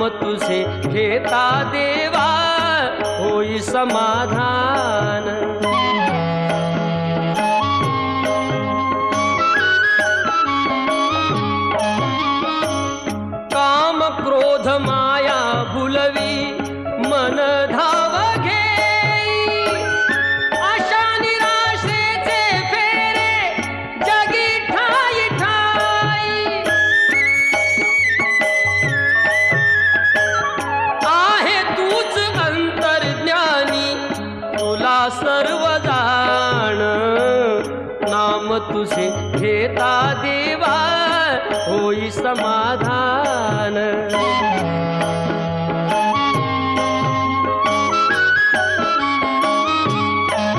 नाम तुझे घेता देवा होई समाधान। काम क्रोध माया भुलवी मन धाव घेई, आशा निराशेचे फेरे जगी ठाई ठाई। आहे तूच अंतर्ज्ञानी तुला सर्व जाण, नाम तुझे घेता देवा होई समाधान।